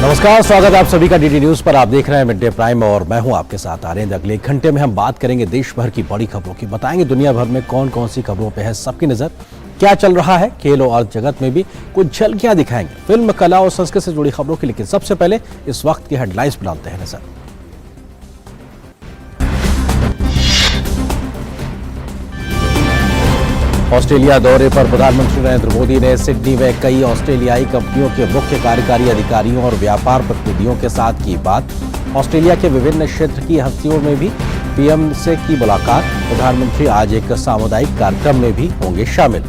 नमस्कार, स्वागत है आप सभी का डीडी न्यूज पर। आप देख रहे हैं मिड डे प्राइम और मैं हूं आपके साथ आर्यन। अगले एक घंटे में हम बात करेंगे देश भर की बड़ी खबरों की, बताएंगे दुनिया भर में कौन कौन सी खबरों पे है सबकी नजर, क्या चल रहा है खेल और जगत में भी कुछ झलकियां दिखाएंगे फिल्म, कला और संस्कृति से जुड़ी खबरों की। लेकिन सबसे पहले इस वक्त की हेडलाइंस पर डालते हैं नजर। ऑस्ट्रेलिया दौरे पर प्रधानमंत्री नरेंद्र मोदी ने सिडनी में कई ऑस्ट्रेलियाई कंपनियों के मुख्य कार्यकारी अधिकारियों और व्यापार प्रतिनिधियों के साथ की बात। ऑस्ट्रेलिया के विभिन्न क्षेत्र की हस्तियों में भी पीएम से की मुलाकात। प्रधानमंत्री आज एक सामुदायिक कार्यक्रम में भी होंगे शामिल।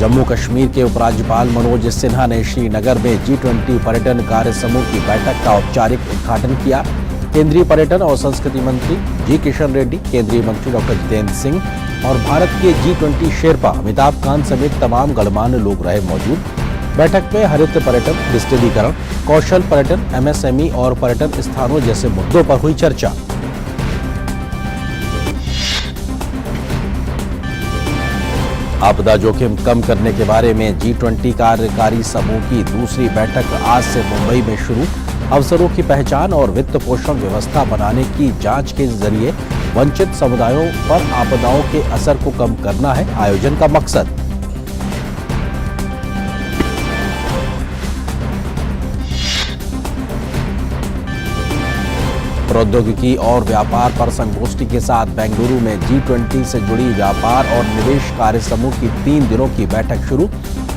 जम्मू कश्मीर के उपराज्यपाल मनोज सिन्हा ने श्रीनगर में G20 पर्यटन कार्य समूह की बैठक का औपचारिक उद्घाटन किया। केंद्रीय पर्यटन और संस्कृति मंत्री जी किशन रेड्डी, केंद्रीय मंत्री डॉक्टर जितेंद्र सिंह और भारत के G20 शेरपा अमिताभ कांत समेत तमाम गणमान्य लोग रहे मौजूद। बैठक में हरित पर्यटन, डिजिटलीकरण, कौशल पर्यटन, MSME और पर्यटन स्थानों जैसे मुद्दों पर हुई चर्चा। आपदा जोखिम कम करने के बारे में G20 कार्यकारी समूह की दूसरी बैठक आज से मुंबई में शुरू। अवसरों की पहचान और वित्त पोषण व्यवस्था बनाने की जांच के जरिए वंचित समुदायों पर आपदाओं के असर को कम करना है आयोजन का मकसद। प्रौद्योगिकी और व्यापार पर संगोष्ठी के साथ बेंगलुरु में G20 से जुड़ी व्यापार और निवेश कार्य समूह की 3 दिनों की बैठक शुरू।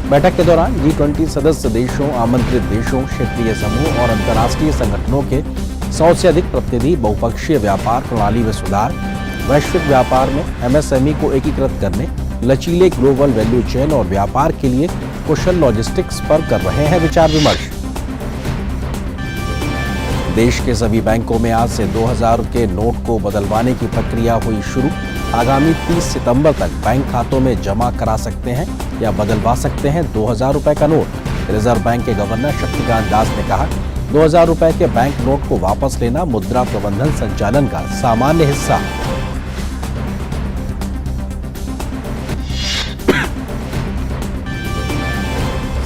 बैठक के दौरान G20 सदस्य देशों, आमंत्रित देशों, क्षेत्रीय समूह और अंतर्राष्ट्रीय संगठनों के 100 से अधिक प्रतिनिधि बहुपक्षीय व्यापार प्रणाली में सुधार, वैश्विक व्यापार में MSME को एकीकृत करने, लचीले ग्लोबल वैल्यू चेन और व्यापार के लिए कुशल लॉजिस्टिक्स पर कर रहे हैं विचार विमर्श। देश के सभी बैंकों में आज से 2000 के नोट को बदलवाने की प्रक्रिया हुई शुरू। आगामी 30 सितंबर तक बैंक खातों में जमा करा सकते हैं या बदलवा सकते हैं 2000 रुपए का नोट। रिजर्व बैंक के गवर्नर शक्तिकांत दास ने कहा, 2000 रुपए के बैंक नोट को वापस लेना मुद्रा प्रबंधन संचालन का सामान्य हिस्सा।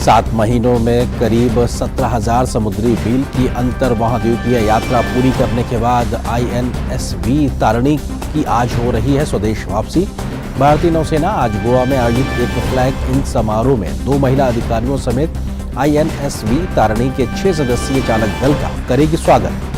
सात महीनों में करीब 17,000 समुद्री मील की अंतर महाद्वीपीय यात्रा पूरी करने के बाद INSV तारिणी की आज हो रही है स्वदेश वापसी। भारतीय नौसेना आज गोवा में आयोजित एक फ्लैग इन समारोह में 2 महिला अधिकारियों समेत INSV तारिणी के 6 सदस्यीय चालक दल का करेगी स्वागत।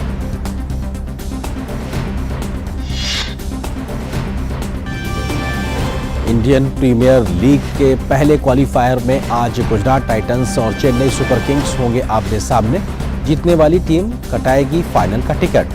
इंडियन प्रीमियर लीग के पहले क्वालिफायर में आज गुजरात टाइटंस और चेन्नई सुपर किंग्स होंगे आमने सामने। जीतने वाली टीम कटाएगी फाइनल का टिकट।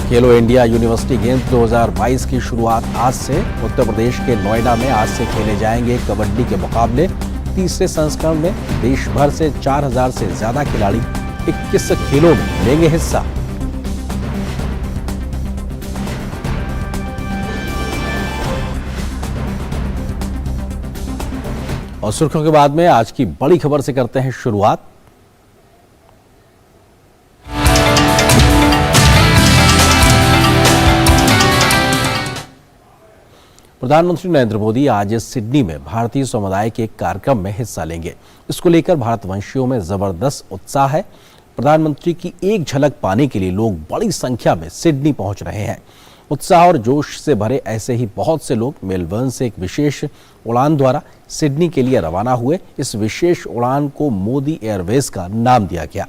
खेलो इंडिया यूनिवर्सिटी गेम्स 2022 की शुरुआत आज से। उत्तर प्रदेश के नोएडा में आज से खेले जाएंगे कबड्डी के मुकाबले। तीसरे संस्करण में देश भर से 4000 से ज्यादा खिलाड़ी 21 खेलों में लेंगे हिस्सा। और सुर्खियों के बाद में आज की बड़ी खबर से करते हैं शुरुआत। प्रधानमंत्री नरेंद्र मोदी आज सिडनी में भारतीय समुदाय के एक कार्यक्रम में हिस्सा लेंगे। इसको लेकर भारतवंशियों में जबरदस्त उत्साह है। प्रधानमंत्री की एक झलक पाने के लिए लोग बड़ी संख्या में सिडनी पहुंच रहे हैं। उत्साह और जोश से भरे ऐसे ही बहुत से लोग मेलबर्न से एक विशेष उड़ान द्वारा सिडनी के लिए रवाना हुए। इस विशेष उड़ान को मोदी एयरवेज का नाम दिया गया।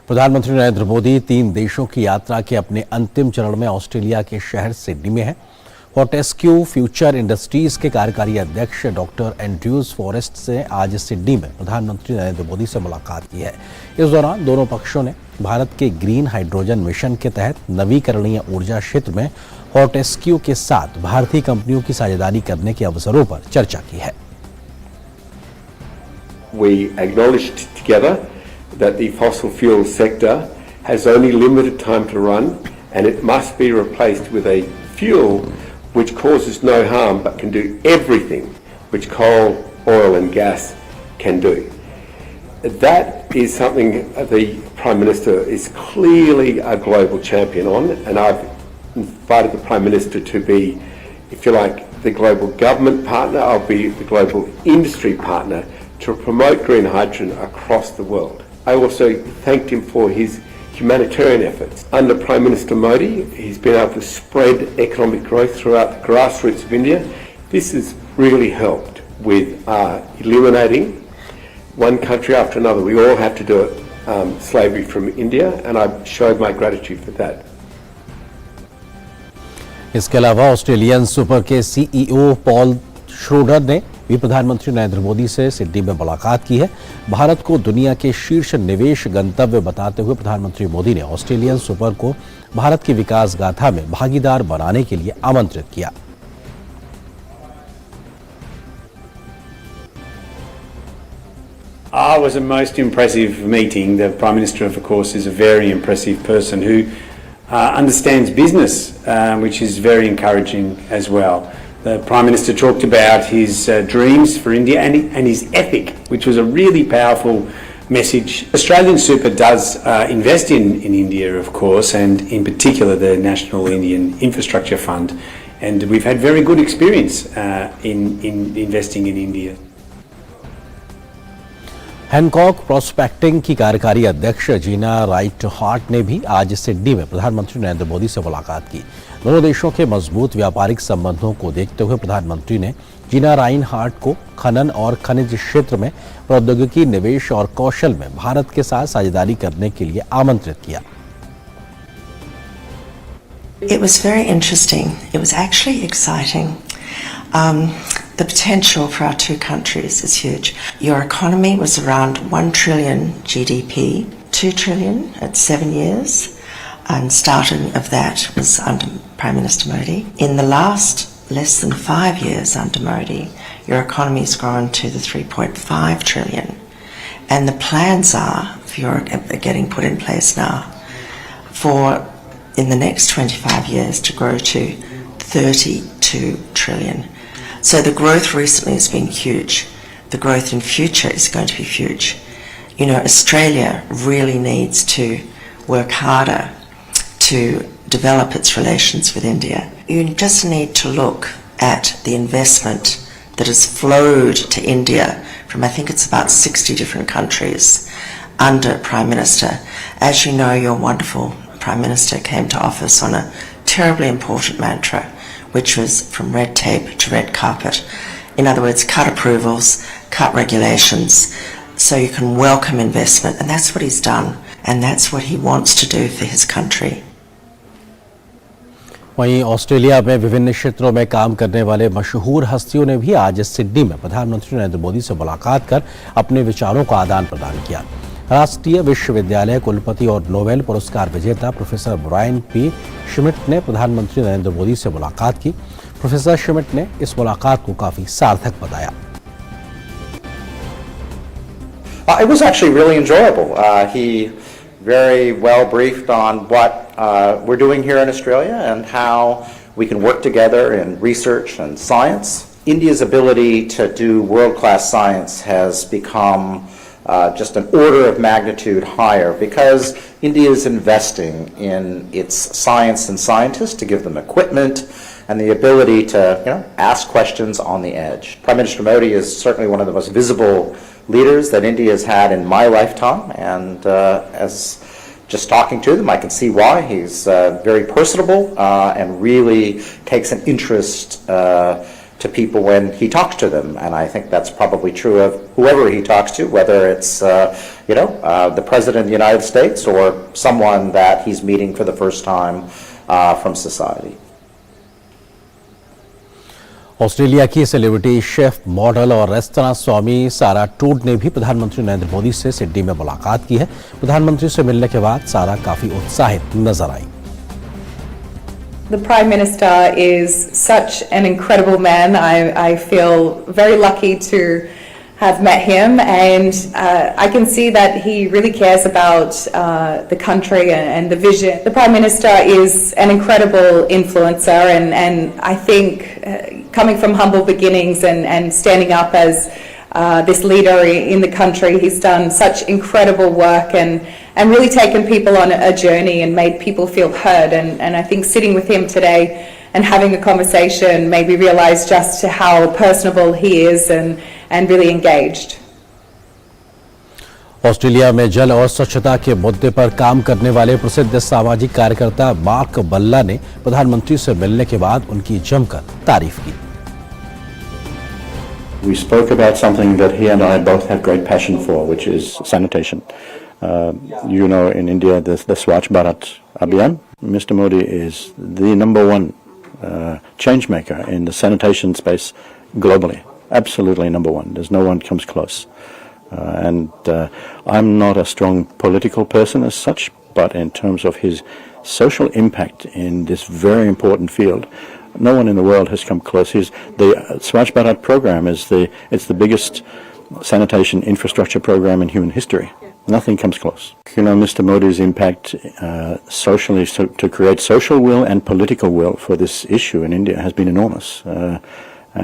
प्रधानमंत्री नरेंद्र मोदी 3 देशों की यात्रा के अपने अंतिम चरण में ऑस्ट्रेलिया के शहर सिडनी में हैं। फोर्टेस्क्यू फ्यूचर इंडस्ट्रीज के कार्यकारी अध्यक्ष डॉक्टर एंड्रयूज फॉरेस्ट से आज सिडनी में प्रधानमंत्री नरेंद्र मोदी से मुलाकात की है। इस दौरान दोनों पक्षों ने भारत के ग्रीन हाइड्रोजन मिशन के तहत नवीकरणीय ऊर्जा क्षेत्र में फोर्टेस्क्यू के साथ भारतीय कंपनियों की साझेदारी करने के अवसरों पर चर्चा की है। We acknowledged together that the fossil fuel sector has only limited time to run and it must be replaced with a fuel which causes no harm but can do everything which coal, oil and gas can do. That is something the Prime Minister is clearly a global champion on, and I've invited the Prime Minister to be, if you like, the global government partner. I'll be the global industry partner to promote green hydrogen across the world. I also thanked him for his humanitarian efforts. Under Prime Minister Modi, he's been able to spread economic growth throughout the grassroots of India. This has really helped with eliminating one country after another. We all have to do it, slavery from India, and I showed my gratitude for that. इसके अलावा Australian super के CEO Paul Schroeder ने भी प्रधानमंत्री नरेंद्र मोदी से Sydney में मुलाकात की है। भारत को दुनिया के शीर्ष निवेश गंतव्य बताते हुए प्रधानमंत्री मोदी ने ऑस्ट्रेलियन सुपर को भारत की विकास गाथा में भागीदार बनाने के लिए आमंत्रित किया। It was a most impressive meeting. The Prime Minister, of course, is a very impressive person who understands business, which is very encouraging as well. The Prime Minister talked about his dreams for India and his ethic, which was a really powerful message. Australian Super does invest in India, of course, and in particular the National Indian Infrastructure Fund. And we've had very good experience in investing in India. Hancock prospecting की कार्यकारी अध्यक्ष जीना right heart ने भी आज Sydney में प्रधानमंत्री नरेंद्र मोदी से मुलाकात की। दोनों देशों के मजबूत व्यापारिक संबंधों को देखते हुए प्रधानमंत्री ने जीना राइन हार्ट को खनन और खनिज क्षेत्र में प्रौद्योगिकी निवेश और कौशल में भारत के साथ साझेदारी करने के लिए आमंत्रित किया। It was very interesting. It was actually exciting. The potential for our two countries is huge. Your economy was around 1 trillion GDP, 2 trillion at 7 years, and starting of that was under Prime Minister Modi. In the last less than 5 years under Modi, your economy has grown to the 3.5 trillion. And the plans are getting put in place now for in the next 25 years to grow to 32 trillion. So the growth recently has been huge. The growth in future is going to be huge. You know, Australia really needs to work harder to develop its relations with India. You just need to look at the investment that has flowed to India from, I think it's about 60 different countries under Prime Minister. As you know, your wonderful Prime Minister came to office on a terribly important mantra, which was from red tape to red carpet. In other words, cut approvals, cut regulations, so you can welcome investment. And that's what he's done. And that's what he wants to do for his country. वहीं Australia में विभिन्न क्षेत्रों में काम करने वाले मशहूर हस्तियों ने भी आज सिडनी में प्रधानमंत्री नरेंद्र मोदी से मुलाकात कर अपने विचारों का आदान प्रदान किया। राष्ट्रीय विश्वविद्यालय कुलपति और नोबेल पुरस्कार विजेता प्रोफेसर ब्रायन पी श्मिट ने प्रधानमंत्री नरेंद्र मोदी से मुलाकात की। प्रोफेसर श्मिट ने इस मुलाकात को काफी सार्थक बताया। It was actually really enjoyable. He very well briefed on what we're doing here in Australia and how we can work together in research and science. India's ability to do world-class science has become just an order of magnitude higher because India is investing in its science and scientists to give them equipment and the ability to ask questions on the edge. Prime Minister Modi is certainly one of the most visible leaders that India has had in my lifetime, and as just talking to them, I can see why. He's very personable and really takes an interest to people when he talks to them, and I think that's probably true of whoever he talks to, whether it's the President of the United States or someone that he's meeting for the first time from society. Australia की celebrity chef, model और restaurant स्वामी सारा टूड ने भी प्रधानमंत्री नरेंद्र मोदी से Sydney में मुलाकात की है। प्रधानमंत्री से मिलने के बाद सारा काफी उत्साहित नजर आई। The Prime Minister is such an incredible man. I feel very lucky to have met him, and I can see that he really cares about the country and the vision. The Prime Minister is an incredible influencer, and I think coming from humble beginnings and standing up as this leader in the country, he's done such incredible work and really taken people on a journey and made people feel heard. And I think sitting with him today and having a conversation made me realise just how personable he is and really engaged. Australia में जल और स्वच्छता के मुद्दे पर काम करने वाले प्रसिद्ध सामाजिक कार्यकर्ता मार्क बल्ला ने प्रधानमंत्री से मिलने के बाद उनकी जमकर तारीफ की। We spoke about something that he and I both have great passion for, which is sanitation. In India, the Swachh Bharat Abhiyan, Mr. Modi is the number one change maker in the sanitation space globally. Absolutely number one. There's no one comes close. I'm not a strong political person as such, but in terms of his social impact in this very important field, no one in the world has come close. The Swachh Bharat program it's the biggest sanitation infrastructure program in human history. Nothing comes close. Mr. Modi's impact socially to create social will and political will for this issue in India has been enormous.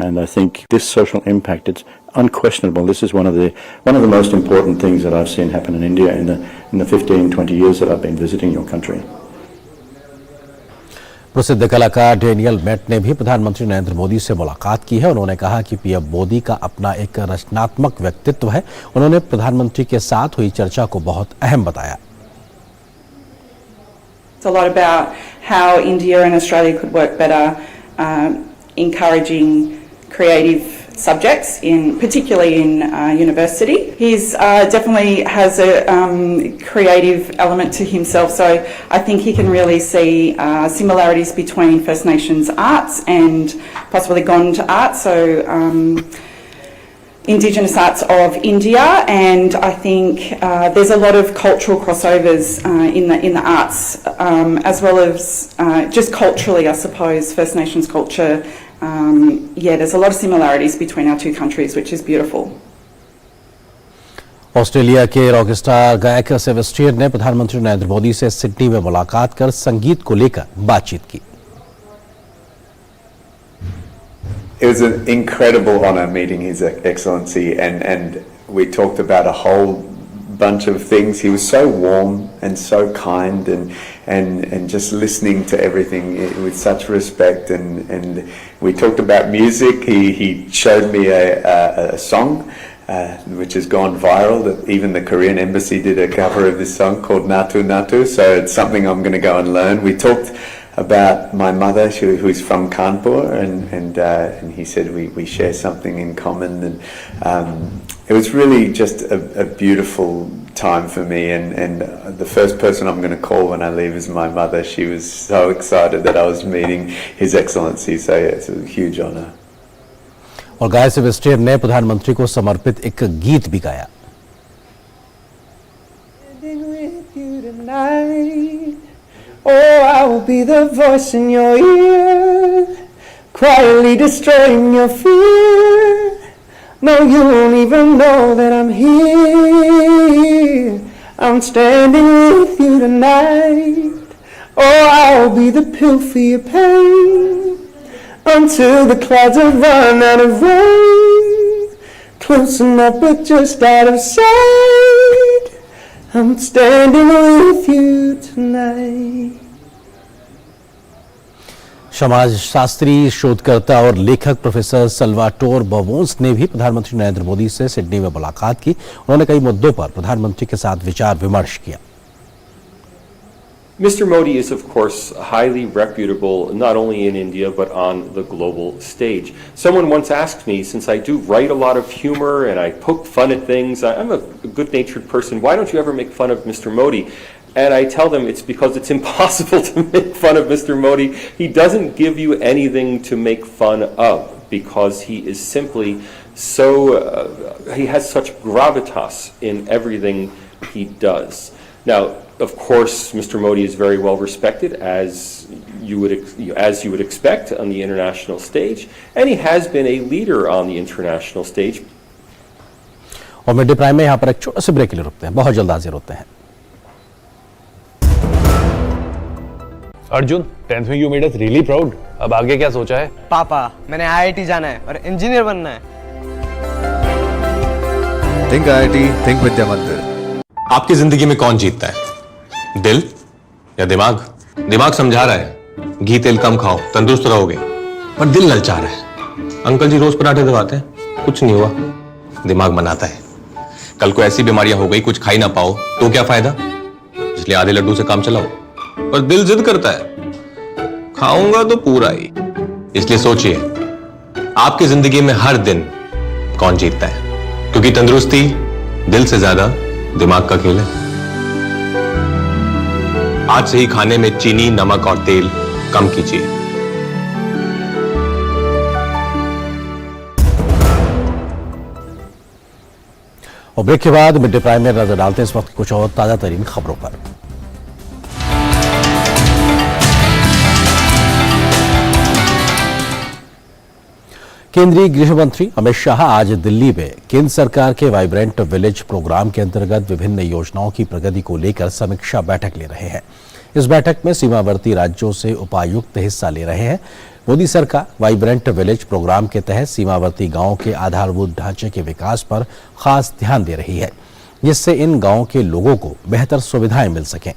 And I think this social impact, it's unquestionable. This is one of the most important things that I've seen happen in India in the 15-20 years that I've been visiting your country. प्रसिद्ध कलाकार Daniel met ने भी प्रधानमंत्री नरेंद्र मोदी से मुलाकात की है। उन्होंने कहा कि पीएम मोदी का अपना एक रचनात्मक व्यक्तित्व है। उन्होंने प्रधानमंत्री के साथ हुई चर्चा को बहुत अहम बताया। It's a lot about how India and Australia could work better, encouraging creative subjects, particularly in university. He's definitely has a creative element to himself, so I think he can really see similarities between First Nations arts and possibly Gond art, so Indigenous arts of India, and I think there's a lot of cultural crossovers in the arts, as well as just culturally, I suppose, First Nations culture. There's a lot of similarities between our two countries, which is beautiful. Australia के Rockstar गायक Sebastian ने प्रधानमंत्री नरेंद्र मोदी से Sydney में मुलाकात कर संगीत को लेकर बातचीत की। It was an incredible honour meeting His Excellency, and we talked about a whole bunch of things. He was so warm and so kind, and just listening to everything with such respect. And we talked about music. He showed me a song which has gone viral. That even the Korean embassy did a cover of this song called Natu Natu. So it's something I'm going to go and learn. We talked about my mother, who's from Kanpur, and he said we share something in common, and it was really just a beautiful time for me, and the first person I'm going to call when I leave is my mother. She was so excited that I was meeting His Excellency, so yeah, it's a huge honour. और गाय Sebastian ने प्रधानमंत्री को समर्पित एक गीत भी गाया। Oh, I will be the voice in your ear, quietly destroying your fear. No, you won't even know that I'm here. I'm standing with you tonight. Oh, I will be the pill for your pain, until the clouds have run out of rain. Close enough but just out of sight. I'm standing with you tonight. समाजशास्त्री, शोधकर्ता और लेखक professor Salvatore बवोंस ने भी प्रधानमंत्री नरेंद्र मोदी से Sydney में मुलाकात की। उन्होंने कई मुद्दों पर प्रधानमंत्री के साथ विचार विमर्श किया। Mr. Modi is, of course, highly reputable, not only in India, but on the global stage. Someone once asked me, since I do write a lot of humor and I poke fun at things, I'm a good-natured person, why don't you ever make fun of Mr. Modi? And I tell them it's because it's impossible to make fun of Mr. Modi. He doesn't give you anything to make fun of. because he is simply so, he has such gravitas in everything he does. Now, of course, Mr. Modi is very well respected, as you would expect on the international stage, and he has been a leader on the international stage. और mid day prime में यहाँ पर एक छोटे से break के लिए रुकते हैं, बहुत जल्द हाजिर होते हैं। अर्जुन, 10th में you made us really proud. अब आगे क्या सोचा है? पापा, मैंने IIT जाना है और इंजीनियर बनना है। थिंक IIT, थिंक विद्या मंदिर। आपकी जिंदगी में कौन जीतता है, दिल या दिमाग? दिमाग समझा रहा है घी तेल कम खाओ, तंदुरुस्त रहोगे, पर दिल ललचा रहा है। अंकल जी रोज पराठे दबाते हैं, कुछ नहीं हुआ। दिमाग मनाता है कल को ऐसी बीमारियां हो गई कुछ खा ही ना पाओ तो क्या फायदा, इसलिए आधे लड्डू से काम चलाओ। पर दिल जिद करता है खाऊंगा तो पूरा ही। इसलिए सोचिए आपकी जिंदगी में हर दिन कौन जीतता है, क्योंकि तंदुरुस्ती दिल से ज्यादा दिमाग का खेल है। आज से ही खाने में चीनी, नमक और तेल कम कीजिए। और ब्रेक के बाद मिड डे प्राइम में नजर डालते हैं इस वक्त कुछ और ताजा तरीन खबरों पर। केंद्रीय गृह मंत्री अमित शाह आज दिल्ली में केंद्र सरकार के वाइब्रेंट विलेज प्रोग्राम के अंतर्गत विभिन्न योजनाओं की प्रगति को लेकर समीक्षा बैठक ले रहे हैं। इस बैठक में सीमावर्ती राज्यों से उपायुक्त हिस्सा ले रहे हैं। मोदी सरकार वाइब्रेंट विलेज प्रोग्राम के तहत सीमावर्ती गांवों के आधारभूत ढांचे के विकास पर खास ध्यान दे रही है, जिससे इन गांवों के लोगों को बेहतर सुविधाएं मिल सकें।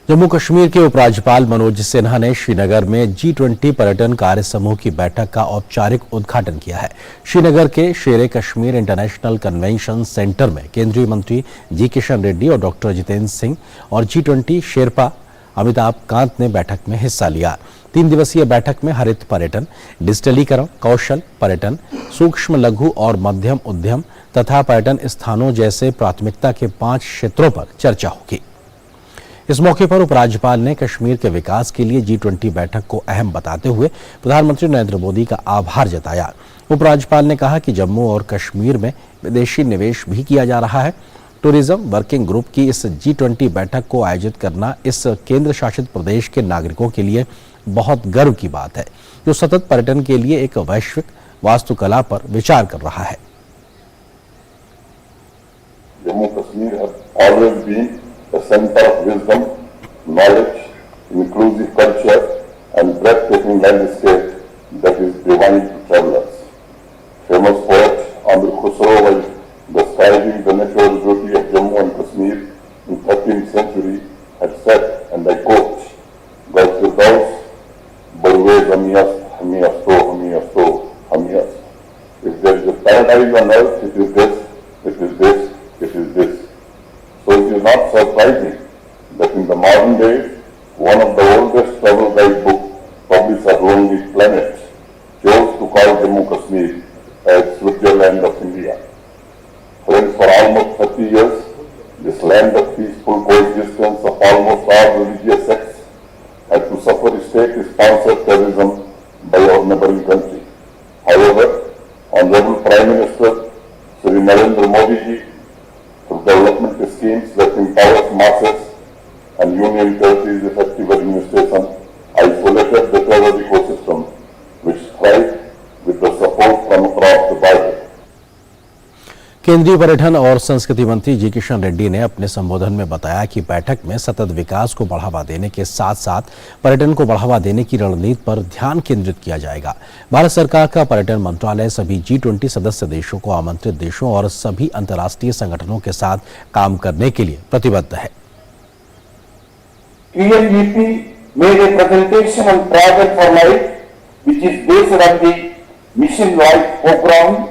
जम्मू कश्मीर के उपराज्यपाल मनोज सिन्हा ने श्रीनगर में G20 पर्यटन कार्य समूह की बैठक का औपचारिक उद्घाटन किया है। श्रीनगर के शेरे कश्मीर इंटरनेशनल कन्वेंशन सेंटर में केंद्रीय मंत्री जी किशन रेड्डी और डॉक्टर जितेंद्र सिंह और G20 शेरपा अमिताभ कांत ने बैठक में हिस्सा लिया। 3 दिवसीय बैठक में हरित पर्यटन, डिजिटलीकरण, कौशल पर्यटन, सूक्ष्म लघु और मध्यम उद्यम तथा पर्यटन स्थानों जैसे प्राथमिकता के 5 क्षेत्रों पर चर्चा होगी। इस मौके पर उपराज्यपाल ने कश्मीर के विकास के लिए G20 बैठक को अहम बताते हुए प्रधानमंत्री नरेंद्र मोदी का आभार जताया। उपराज्यपाल ने कहा कि जम्मू और कश्मीर में विदेशी निवेश भी किया जा रहा है। टूरिज्म वर्किंग ग्रुप की इस G20 बैठक को आयोजित करना इस केंद्र शासित प्रदेश के नागरिकों के लिए बहुत गर्व की बात है, जो सतत पर्यटन के लिए एक वैश्विक वास्तुकला पर विचार कर रहा है। Jammu Kashmir has always been a center of wisdom, knowledge, inclusive culture and breathtaking landscape that is divine to travelers. Famous poet Amir Khusro was describing the natural beauty of Jammu and Kashmir in 13th century had said, and I quote, "God Firdaus, Barwez Hamiyast, Hamiyasto, Hamiyasto, Hamiyast." If there is a paradise on earth, it is this, it is this, it is this. So it is not surprising that in the modern days, one of the oldest travel guidebooks published around the planet chose to call Jammu Kashmir as Switzerland of India. Friends, for almost 30 years, this land of peaceful coexistence of almost all religious sects had to suffer state-sponsored terrorism by our neighboring country. However, Honorable Prime Minister Shri Narendra Modi ji, through development schemes that empowers masses and union territories effective administration, isolated the terror ecosystem, which thrived with the support from across the border. केंद्रीय पर्यटन और संस्कृति मंत्री जी किशन रेड्डी ने अपने संबोधन में बताया कि बैठक में सतत विकास को बढ़ावा देने के साथ साथ पर्यटन को बढ़ावा देने की रणनीति पर ध्यान केंद्रित किया जाएगा। भारत सरकार का पर्यटन मंत्रालय सभी G20 सदस्य देशों को आमंत्रित देशों और सभी अंतर्राष्ट्रीय संगठनों के साथ काम करने के लिए प्रतिबद्ध है। UNDP made a presentation on travel for life, which is based on the Mission Life program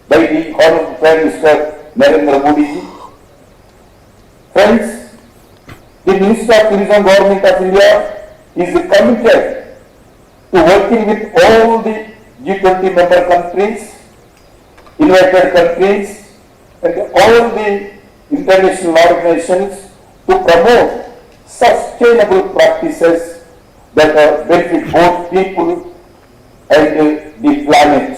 by the Honorable Prime Minister Narendra Modi ji. Friends, the Minister of Tourism Government of India is committed to working with all the G20 member countries, invited countries, and all the international organizations to promote sustainable practices that benefit both people and the planet.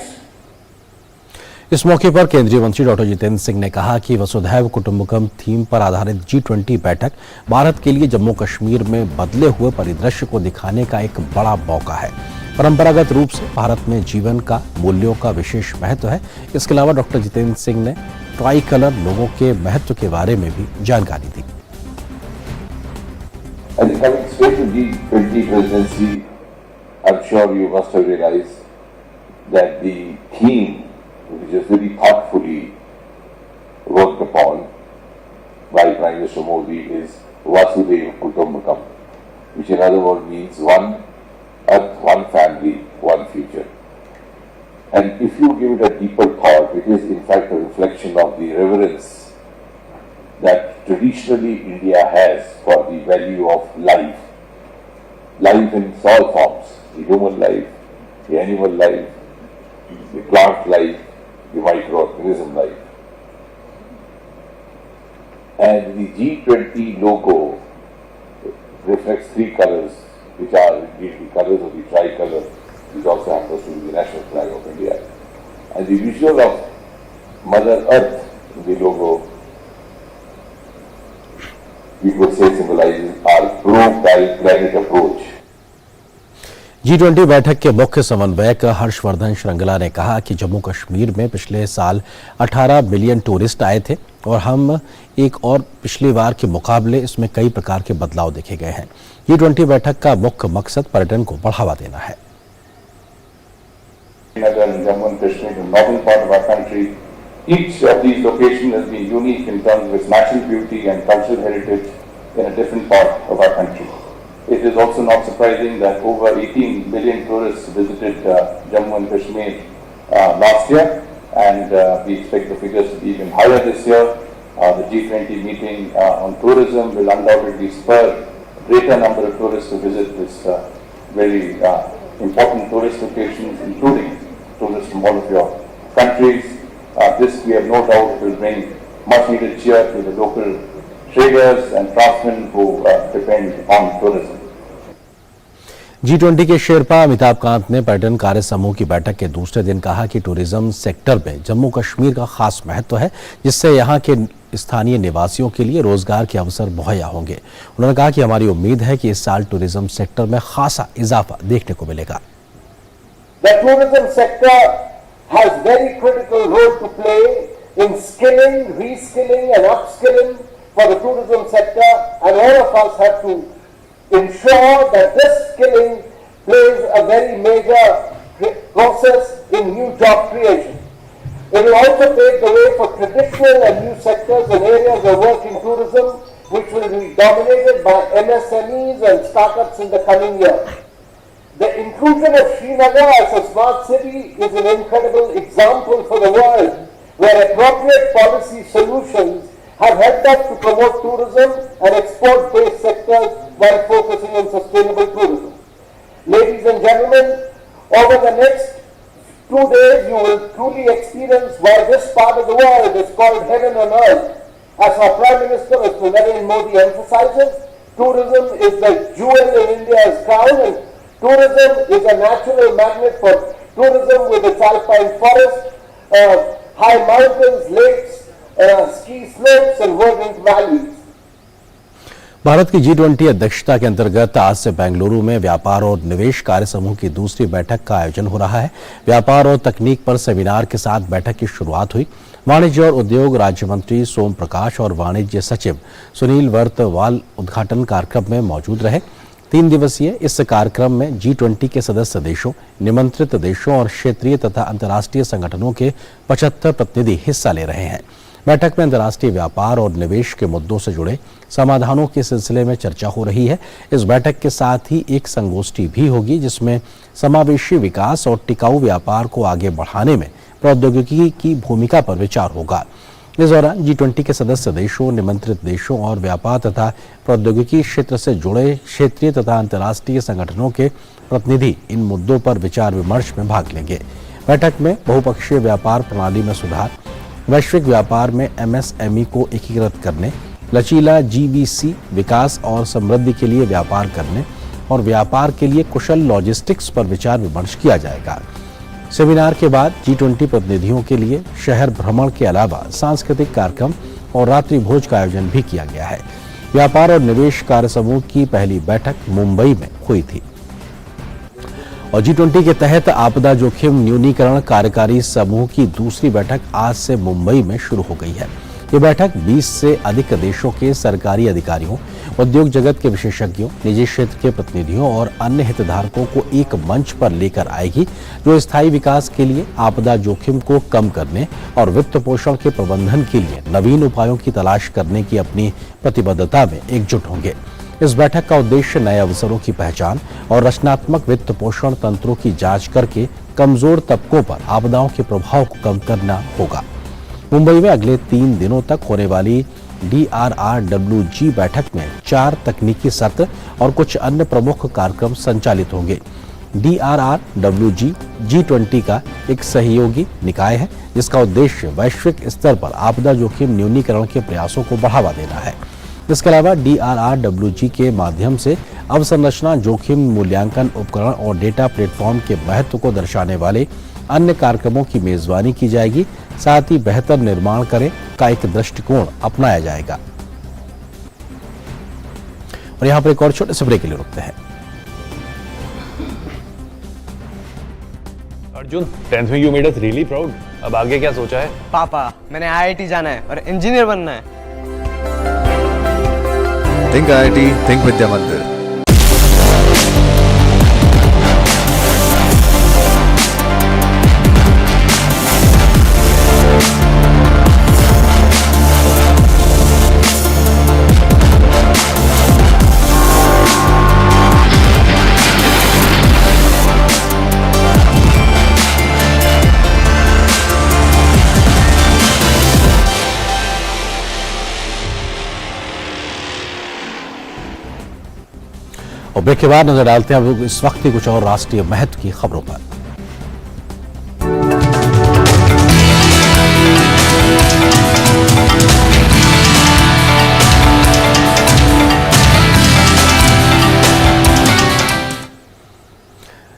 इस मौके पर केंद्रीय मंत्री doctor Jitendra Singh ने कहा कि वसुधैव कुटुंबकम theme पर आधारित G20 बैठक भारत के लिए जम्मू कश्मीर में बदले हुए परिदृश्य को दिखाने का एक बड़ा मौका है। परंपरागत रूप से भारत में जीवन का मूल्यों का विशेष महत्व है। इसके अलावा डॉक्टर जितेंद्र सिंह ने ट्राई कलर लोगों के महत्व के बारे में भी जानकारी दी। I'm sure you must have realized that the theme, which is very thoughtfully worked upon by Prime Minister Modi, is Vasudhaiva Kutumbakam, which in other words means one earth, one family, one future. And if you give it a deeper thought, it is in fact a reflection of the reverence that traditionally India has for the value of life. Life in all forms, the human life, the animal life, the plant life, the microorganism life. And the G20 logo reflects three colors, which are indeed the colors of the tricolor, which also happens to be the national flag of India. And the visual of Mother Earth in the logo, we could say symbolizes our pro-planet approach. G20 बैठक के मुख्य समन्वयक हर्षवर्धन श्रृंगला ने कहा कि जम्मू कश्मीर में पिछले साल 18 मिलियन टूरिस्ट आए थे और हम एक और पिछली बार के मुकाबले इसमें कई प्रकार के बदलाव देखे गए हैं। G20 बैठक का मुख्य मकसद पर्यटन को बढ़ावा देना है। Each of these locations has been unique in terms of its natural beauty and cultural heritage in a different part of our country. It is also not surprising that over 18 million tourists visited Jammu and Kashmir last year, and we expect the figures to be even higher this year. The G20 meeting on tourism will undoubtedly spur a greater number of tourists to visit this very important tourist locations, including tourists from all of your countries. This, we have no doubt, will bring much needed cheer to the local traders and craftsmen who depend on tourism. G20 के शेरपा अमिताभ कांत ने पर्यटन कार्य समूह की बैठक के दूसरे दिन कहा कि टूरिज्म सेक्टर में जम्मू कश्मीर का खास महत्व है, जिससे यहाँ के स्थानीय निवासियों के लिए रोजगार के अवसर मुहैया होंगे। उन्होंने कहा कि हमारी उम्मीद है कि इस साल टूरिज्म सेक्टर में खासा इजाफा देखने को मिलेगा। The tourism sector has very critical role to play in skilling, reskilling and upskilling for the tourism sector, and all of us have to ensure that this skilling plays a very major process in new job creation. It will also pave the way for traditional and new sectors and areas of work in tourism, which will be dominated by MSMEs and startups in the coming year. The inclusion of Srinagar as a smart city is an incredible example for the world, where appropriate policy solutions have helped us to promote tourism and export-based sectors while focusing on sustainable tourism. Ladies and gentlemen, over the next 2 days you will truly experience why this part of the world is called heaven on earth. As our Prime Minister, Mr. Narendra Modi, emphasizes, tourism is the jewel in India's crown, and tourism is a natural magnet for tourism with its alpine forests, high mountains, lakes, ski slopes and verdant valleys. Bharat की G20 अध्यक्षता के अंतर्गत आज से बेंगलुरु में व्यापार और निवेश कार्य समूह की दूसरी बैठक का आयोजन हो रहा है। व्यापार और तकनीक पर सेमिनार के साथ बैठक की शुरुआत हुई। वाणिज्य और उद्योग राज्य मंत्री सोम प्रकाश और वाणिज्य सचिव सुनील वर्तवाल उद्घाटन कार्यक्रम में मौजूद रहे। 3 दिवसीय इस कार्यक्रम में G20 के सदस्य देशों, निमंत्रित देशों और क्षेत्रीय तथा अंतर्राष्ट्रीय संगठनों के 75 प्रतिनिधि हिस्सा ले रहे हैं। बैठक में अंतर्राष्ट्रीय व्यापार और निवेश के मुद्दों से जुड़े समाधानों के सिलसिले में चर्चा हो रही है। इस बैठक के साथ ही एक संगोष्ठी भी होगी, जिसमें समावेशी विकास और टिकाऊ व्यापार को आगे बढ़ाने में प्रौद्योगिकी की भूमिका पर विचार होगा। इस दौरान G20 के सदस्य देशों, निमंत्रित देशों और व्यापार तथा प्रौद्योगिकी क्षेत्र से जुड़े क्षेत्रीय तथा अंतर्राष्ट्रीय संगठनों के प्रतिनिधि इन मुद्दों पर विचार विमर्श में भाग लेंगे। बैठक में बहुपक्षीय व्यापार प्रणाली में सुधार, वैश्विक व्यापार में MSME को एकीकृत करने, लचीला GBC विकास और समृद्धि के लिए व्यापार करने और व्यापार के लिए कुशल लॉजिस्टिक्स पर विचार विमर्श किया जाएगा। सेमिनार के बाद G20 प्रतिनिधियों के लिए शहर भ्रमण के अलावा सांस्कृतिक कार्यक्रम और रात्रि भोज का आयोजन भी किया गया है। व्यापार और निवेश कार्य समूह की पहली बैठक मुंबई में हुई थी और G20 के तहत आपदा जोखिम न्यूनीकरण कार्यकारी समूह की दूसरी बैठक आज से मुंबई में शुरू हो गई है। ये बैठक 20 से अधिक देशों के सरकारी अधिकारियों, उद्योग जगत के विशेषज्ञों, निजी क्षेत्र के प्रतिनिधियों और अन्य हितधारकों को एक मंच पर लेकर आएगी, जो स्थायी विकास के लिए, आपदा जोखिम को कम करने और वित्त पोषण के प्रबंधन के लिए नवीन उपायों की तलाश करने की अपनी प्रतिबद्धता में एकजुट होंगे। इस बैठक का उद्देश्य नए अवसरों की पहचान और रचनात्मक वित्त पोषण तंत्रों की जांच करके कमजोर तबकों पर आपदाओं के प्रभाव को कम करना होगा। मुंबई में अगले 3 दिनों तक होने वाली DRRWG बैठक में 4 तकनीकी सत्र और कुछ अन्य प्रमुख कार्यक्रम संचालित होंगे। DRRWG G20 का एक सहयोगी निकाय है, जिसका उद्देश्य वैश्विक स्तर पर आपदा जोखिम न्यूनीकरण के प्रयासों को बढ़ावा देना है। इसके अलावा DRRWG के माध्यम से अवसंरचना जोखिम मूल्यांकन उपकरण और डेटा प्लेटफॉर्म के महत्व को दर्शाने वाले अन्य कार्यक्रमों की मेजबानी की जाएगी। साथ ही बेहतर निर्माण करें का एक दृष्टिकोण अपनाया जाएगा। और यहां पर एक और छोटे से ब्रेक के लिए रुकते हैं। अर्जुन, 10th में you made us really proud. अब आगे क्या सोचा है? पापा, मैंने IIT जाना है और इंजीनियर बनना है। थिंक IIT, थिंक विद्या मंदिर। और ब्रेक के बाद नजर डालते हैं अब इस वक्त की कुछ और राष्ट्रीय महत्व की खबरों पर।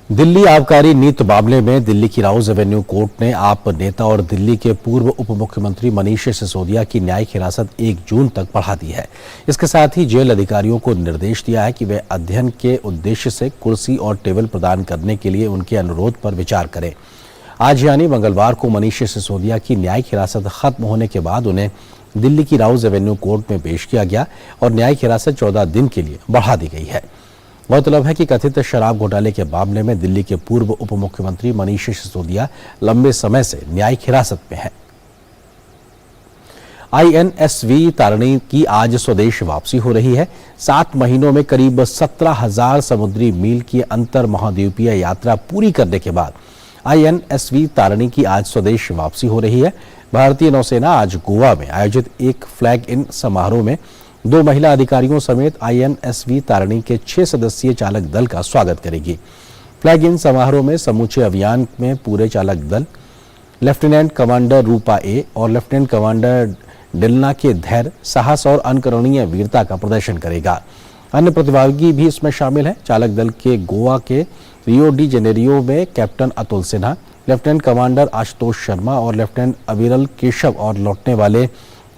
दिल्ली आबकारी नीति मामले में दिल्ली की राउज एवेन्यू कोर्ट ने आप नेता और दिल्ली के पूर्व उप मुख्यमंत्री मनीष सिसोदिया की न्यायिक हिरासत 1 जून तक बढ़ा दी है। इसके साथ ही जेल अधिकारियों को निर्देश दिया है कि वे अध्ययन के उद्देश्य से कुर्सी और टेबल प्रदान करने के लिए उनके अनुरोध पर विचार करें। आज यानी मंगलवार को मनीष सिसोदिया की न्यायिक हिरासत खत्म होने के बाद उन्हें दिल्ली की राउज एवेन्यू कोर्ट में पेश किया गया और न्यायिक हिरासत 14 दिन के लिए बढ़ा दी गई है। गौरतलब है कि कथित शराब घोटाले के मामले में दिल्ली के पूर्व उप मुख्यमंत्री मनीष सिसोदिया लंबे समय से न्यायिक हिरासत में है। INSV तारिणी की आज स्वदेश वापसी हो रही है। 7 महीनों में करीब 17,000 समुद्री मील की अंतर महाद्वीपीय यात्रा पूरी करने के बाद INSV तारिणी की आज स्वदेश वापसी हो रही है। भारतीय नौसेना आज गोवा में आयोजित एक फ्लैग इन समारोह में 2 महिला अधिकारियों समेत INSV तारिणी के 6 सदस्यीय चालक दल का स्वागत करेगी। फ्लैग इन समारोह में समूचे अभियान में पूरे चालक दल लेफ्टिनेंट कमांडर रूपा ए और लेफ्टिनेंट कमांडर डिलना के धैर्य, साहस और अनकरणीय वीरता का प्रदर्शन करेगा। अन्य प्रतिभागी भी इसमें शामिल हैं। चालक दल के गोवा के रियो डी जेनेरियो में captain Atul Sinha, lieutenant commander Ashutosh Sharma और लेफ्टिनेंट अविरल केशव और लौटने वाले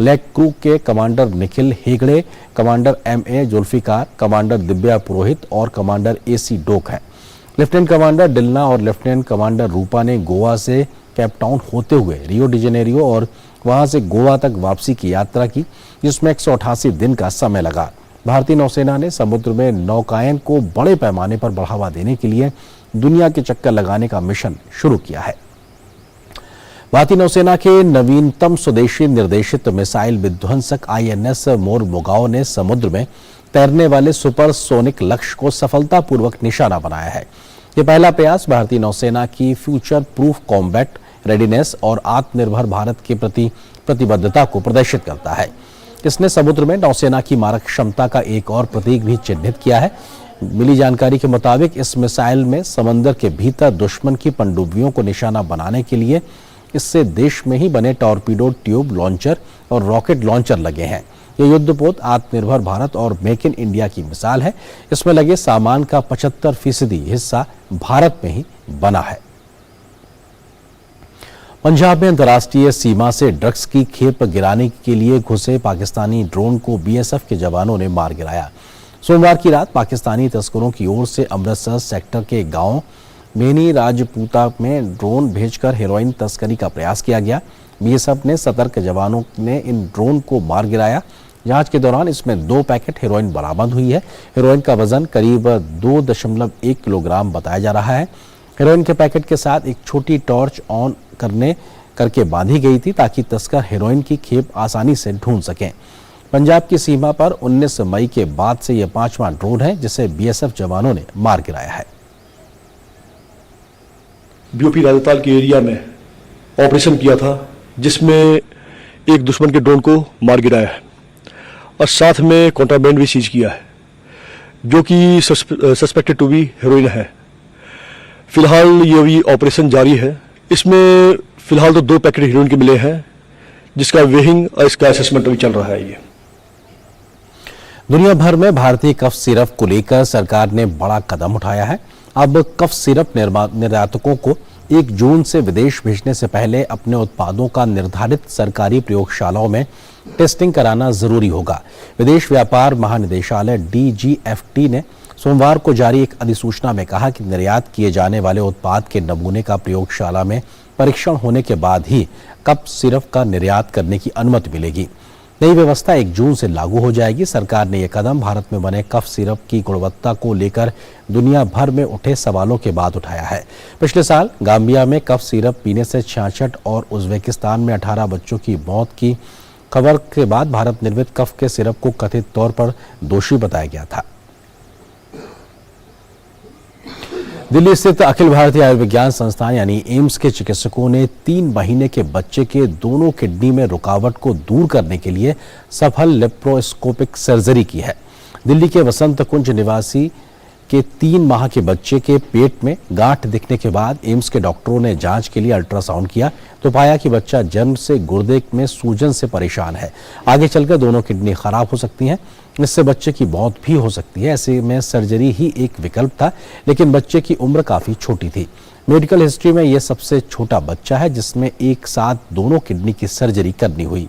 लेग क्रू के commander Nikhil Hegde, commander MA Zulfikar, commander Divya Purohit और कमांडर AC डोक हैं। लेफ्टिनेंट कमांडर डिलना और लेफ्टिनेंट कमांडर रूपा ने गोवा से केप टाउन होते हुए रियो डी जेनेरियो और वहां से गोवा तक वापसी की यात्रा की, जिसमें 188 दिन का समय लगा। भारतीय नौसेना ने समुद्र में नौकायन को बड़े पैमाने पर बढ़ावा देने के लिए दुनिया के चक्कर लगाने का मिशन शुरू किया है। भारतीय नौसेना के नवीनतम स्वदेशी निर्देशित मिसाइल विध्वंसक INS मोरमुगाओ ने समुद्र में तैरने वाले सुपरसोनिक लक्ष्य को सफलतापूर्वक निशाना बनाया है। ये पहला प्रयास भारतीय नौसेना की फ्यूचर प्रूफ कॉम्बैट रेडीनेस और आत्मनिर्भर भारत के प्रति प्रतिबद्धता को प्रदर्शित करता है। इसने समुद्र में नौसेना की मारक क्षमता का एक और प्रतीक भी चिन्हित किया है। मिली जानकारी के मुताबिक इस मिसाइल में समंदर के भीतर दुश्मन की पनडुब्बियों को निशाना बनाने के लिए इससे देश में ही बने टॉर्पीडो ट्यूब लॉन्चर और रॉकेट लॉन्चर लगे हैं। ये युद्धपोत आत्मनिर्भर भारत और मेक इन इंडिया की मिसाल है। इसमें लगे सामान का 75% हिस्सा भारत में ही बना है। पंजाब में अंतर्राष्ट्रीय सीमा से ड्रग्स की खेप गिराने के लिए घुसे पाकिस्तानी ड्रोन को बीएसएफ के जवानों ने मार गिराया। सोमवार की रात पाकिस्तानी तस्करों की ओर से अमृतसर सेक्टर के गांव मेनी राजपूता में ड्रोन भेजकर हेरोइन तस्करी का प्रयास किया गया। बीएसएफ ने सतर्क जवानों ने इन ड्रोन को मार गिराया। जांच के दौरान इसमें 2 पैकेट हेरोइन बरामद हुई है। हेरोइन का वजन करीब 2.1 किलोग्राम बताया जा रहा है। हेरोइन के पैकेट के साथ एक छोटी टॉर्च ऑन करके बांधी गई थी ताकि तस्कर हेरोइन की खेप आसानी से ढूंढ सकें। पंजाब की सीमा पर 19 मई के बाद से यह 5वां ड्रोन है जिसे बीएसएफ जवानों ने मार गिराया है। बीओपी राजस्थान के एरिया में ऑपरेशन किया था जिसमें एक दुश्मन के ड्रोन को मार गिराया है और साथ में कॉन्ट्राबैंड भी सीज किया है जो कि सस्पेक्टेड टू बी हेरोइन है। फिलहाल ये भी ऑपरेशन जारी है। इसमें फिलहाल तो 2 पैकेट हेरोइन के मिले हैं जिसका वेहिंग और इसका असेसमेंट भी चल रहा है। ये दुनिया भर में भारतीय कफ सिरप को लेकर सरकार ने बड़ा कदम उठाया है। अब कफ सिरप निर्यातकों को 1 जून से विदेश भेजने से पहले अपने उत्पादों का निर्धारित सरकारी प्रयोगशालाओं में टेस्टिंग कराना जरूरी होगा। विदेश व्यापार महानिदेशालय DGFT ने सोमवार को जारी एक अधिसूचना में कहा कि निर्यात किए जाने वाले उत्पाद के नमूने का प्रयोगशाला में परीक्षण होने के बाद ही कफ सिरप का निर्यात करने की अनुमति मिलेगी। नई व्यवस्था 1 जून से लागू हो जाएगी। सरकार ने यह कदम भारत में बने कफ सिरप की गुणवत्ता को लेकर दुनिया भर में उठे सवालों के बाद उठाया है। पिछले साल गाम्बिया में कफ सिरप पीने से 66 और उज्बेकिस्तान में 18 बच्चों की मौत की खबर के बाद भारत निर्मित कफ के सिरप को कथित तौर पर दोषी बताया गया था। दिल्ली स्थित अखिल भारतीय आयुर्विज्ञान संस्थान यानी एम्स के चिकित्सकों ने 3 महीने के बच्चे के दोनों किडनी में रुकावट को दूर करने के लिए सफल लेप्रोस्कोपिक सर्जरी की है। दिल्ली के वसंत कुंज निवासी के 3 माह के बच्चे के पेट में गांठ दिखने के बाद एम्स के डॉक्टरों ने जांच के लिए अल्ट्रासाउंड किया तो पाया कि बच्चा जन्म से गुर्दे में सूजन से परेशान है। आगे चलकर दोनों किडनी खराब हो सकती हैं। इससे बच्चे की मौत भी हो सकती है। ऐसे में सर्जरी ही एक विकल्प था, लेकिन बच्चे की उम्र काफी छोटी थी। मेडिकल हिस्ट्री में यह सबसे छोटा बच्चा है जिसमें एक साथ दोनों किडनी की सर्जरी करनी हुई।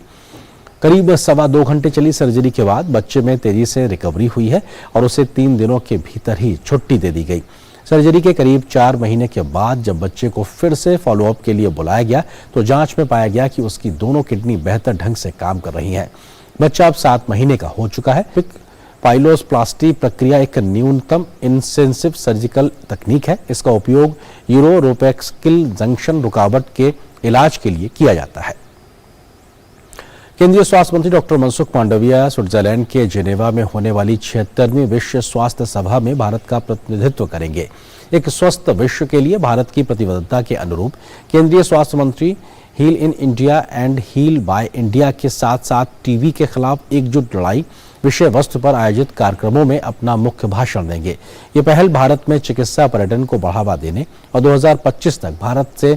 करीब 2.25 घंटे चली सर्जरी के बाद बच्चे में तेजी से रिकवरी हुई है और उसे 3 दिनों के भीतर ही छुट्टी दे दी गई। सर्जरी के करीब 4 महीने के बाद जब बच्चे को फिर से फॉलोअप के लिए बुलाया गया तो जांच में पाया गया कि उसकी दोनों किडनी बेहतर ढंग से काम कर रही हैं। बच्चा अब 7 महीने का हो चुका है। पाइलोप्लास्टी प्रक्रिया एक न्यूनतम इंसेंसिव सर्जिकल तकनीक है। इसका उपयोग यूरोरोपेक्सिल जंक्शन रुकावट के इलाज के लिए किया जाता है। केंद्रीय स्वास्थ्य मंत्री डॉक्टर मनसुख मांडविया स्विट्जरलैंड के जेनेवा में होने वाली 76वीं विश्व स्वास्थ्य सभा में भारत का प्रतिनिधित्व करेंगे। एक स्वस्थ विश्व के लिए भारत की प्रतिबद्धता के अनुरूप केंद्रीय स्वास्थ्य मंत्री heal in India and heal by India के साथ साथ टीबी के खिलाफ एकजुट लड़ाई विषय वस्तु पर आयोजित कार्यक्रमों में अपना मुख्य भाषण देंगे। ये पहल भारत में चिकित्सा पर्यटन को बढ़ावा देने और 2025 तक भारत से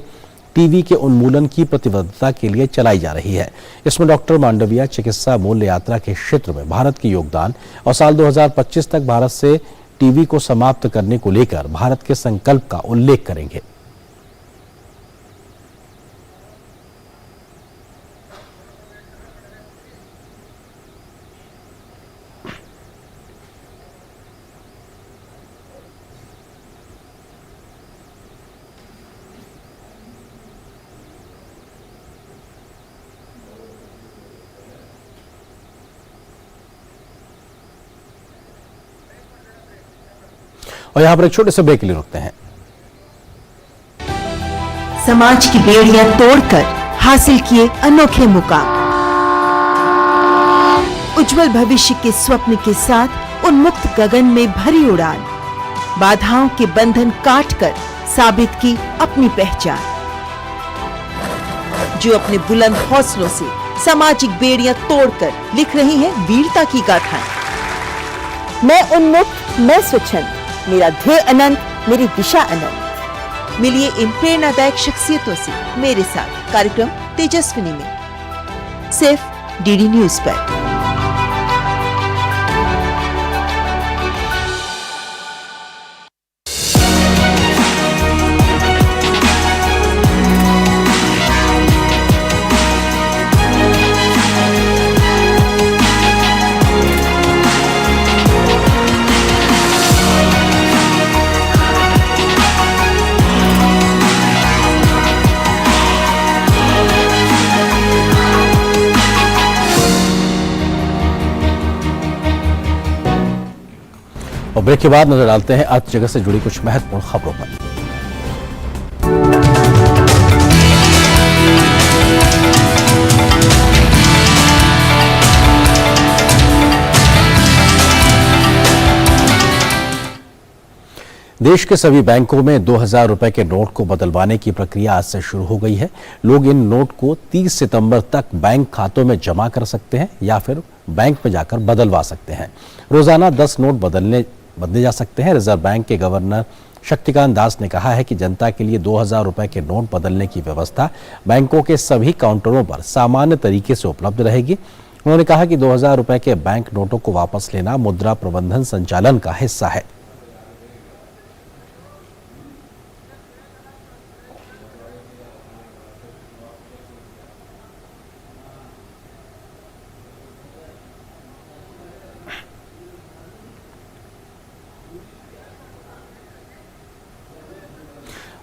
टीबी के उन्मूलन की प्रतिबद्धता के लिए चलाई जा रही है। इसमें डॉक्टर मांडविया चिकित्सा मूल्य यात्रा के क्षेत्र में भारत की योगदान और साल 2025 तक भारत से टीबी को समाप्त करने को लेकर भारत के संकल्प का उल्लेख करेंगे। और यहां पर एक छोटे से ब्रेक के लिए रुकते हैं। समाज की बेड़ियां तोड़कर हासिल किए अनोखे मुकाम, उज्जवल भविष्य के स्वप्न के साथ उन्मुक्त गगन में भरी उड़ान, बाधाओं के बंधन काटकर साबित की अपनी पहचान, जो अपने बुलंद हौसलों से सामाजिक बेड़ियां तोड़कर लिख रही हैं वीरता की गाथाएं। मैं उन्मुक्त, मैं स्वच्छंद, मेरा ध्येय अनंत, मेरी दिशा अनंत। मिलिए इन प्रेरणादायक शख्सियतों से मेरे साथ कार्यक्रम तेजस्विनी में, सिर्फ डीडी न्यूज पर। और ब्रेक के बाद नजर डालते हैं अर्थ जगत से जुड़ी कुछ महत्वपूर्ण खबरों पर। देश के सभी बैंकों में 2000 रुपए के नोट को बदलवाने की प्रक्रिया आज से शुरू हो गई है। लोग इन नोट को 30 सितंबर तक बैंक खातों में जमा कर सकते हैं या फिर बैंक में जाकर बदलवा सकते हैं। रोजाना 10 नोट बदले जा सकते हैं। रिजर्व बैंक के गवर्नर शक्तिकांत दास ने कहा है कि जनता के लिए 2000 रुपए के नोट बदलने की व्यवस्था बैंकों के सभी काउंटरों पर सामान्य तरीके से उपलब्ध रहेगी। उन्होंने कहा कि 2000 रुपए के बैंक नोटों को वापस लेना मुद्रा प्रबंधन संचालन का हिस्सा है।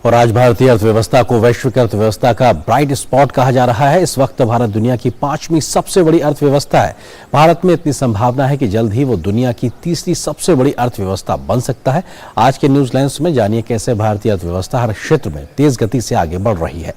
और आज भारतीय अर्थव्यवस्था को वैश्विक अर्थव्यवस्था का ब्राइट स्पॉट कहा जा रहा है। इस वक्त भारत दुनिया की 5वीं सबसे बड़ी अर्थव्यवस्था है। भारत में इतनी संभावना है कि जल्द ही वो दुनिया की 3री सबसे बड़ी अर्थव्यवस्था बन सकता है। आज के न्यूज लेंस में जानिए कैसे भारतीय अर्थव्यवस्था हर क्षेत्र में तेज गति से आगे बढ़ रही है।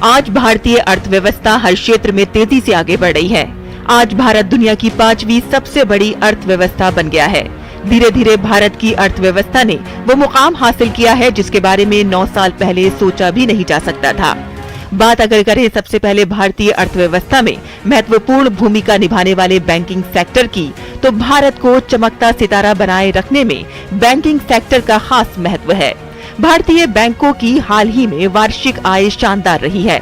आज भारतीय अर्थव्यवस्था हर क्षेत्र में तेजी से आगे बढ़ रही है। आज भारत दुनिया की 5वीं सबसे बड़ी अर्थव्यवस्था बन गया है। धीरे धीरे भारत की अर्थव्यवस्था ने वो मुकाम हासिल किया है जिसके बारे में 9 साल पहले सोचा भी नहीं जा सकता था। बात अगर करें सबसे पहले भारतीय अर्थव्यवस्था में महत्वपूर्ण भूमिका निभाने वाले बैंकिंग सेक्टर की, तो भारत को चमकता सितारा बनाए रखने में बैंकिंग सेक्टर का खास महत्व है। भारतीय बैंकों की हाल ही में वार्षिक आय शानदार रही है।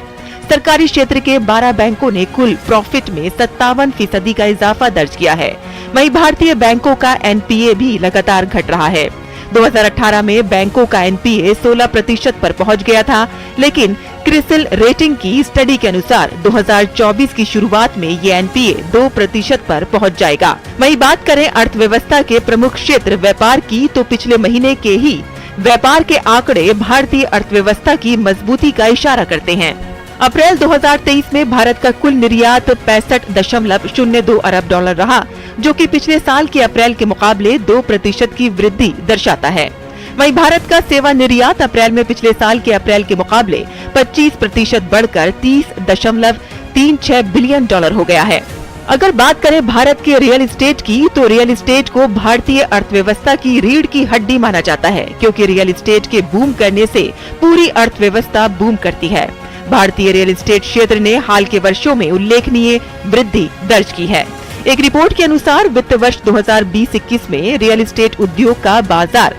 सरकारी क्षेत्र के 12 बैंकों ने कुल प्रॉफिट में 57% का इजाफा दर्ज किया है। वहीं भारतीय बैंकों का एनपीए भी लगातार घट रहा है। 2018 में बैंकों का एनपीए 16% पर पहुंच गया था, लेकिन क्रिसिल रेटिंग की स्टडी के अनुसार 2024 की शुरुआत में ये एनपीए 2% पर पहुंच जाएगा। वहीं बात करें अर्थव्यवस्था के प्रमुख क्षेत्र व्यापार की, तो पिछले महीने के ही व्यापार के आंकड़े भारतीय अर्थव्यवस्था की मजबूती का इशारा करते हैं। अप्रैल 2023 में भारत का कुल निर्यात 65.02 अरब डॉलर रहा, जो कि पिछले साल के अप्रैल के मुकाबले 2% की वृद्धि दर्शाता है। वहीं भारत का सेवा निर्यात अप्रैल में पिछले साल के अप्रैल के मुकाबले 25% बढ़कर 30.36 बिलियन डॉलर हो गया है। अगर बात करें भारत के रियल एस्टेट की, तो रियल एस्टेट को भारतीय अर्थव्यवस्था की रीढ़ की हड्डी माना जाता है, क्योंकि रियल एस्टेट के बूम करने से पूरी अर्थव्यवस्था बूम करती है। भारतीय रियल एस्टेट क्षेत्र ने हाल के वर्षों में उल्लेखनीय वृद्धि दर्ज की है। एक रिपोर्ट के अनुसार वित्त वर्ष 2020-21 में रियल एस्टेट उद्योग का बाजार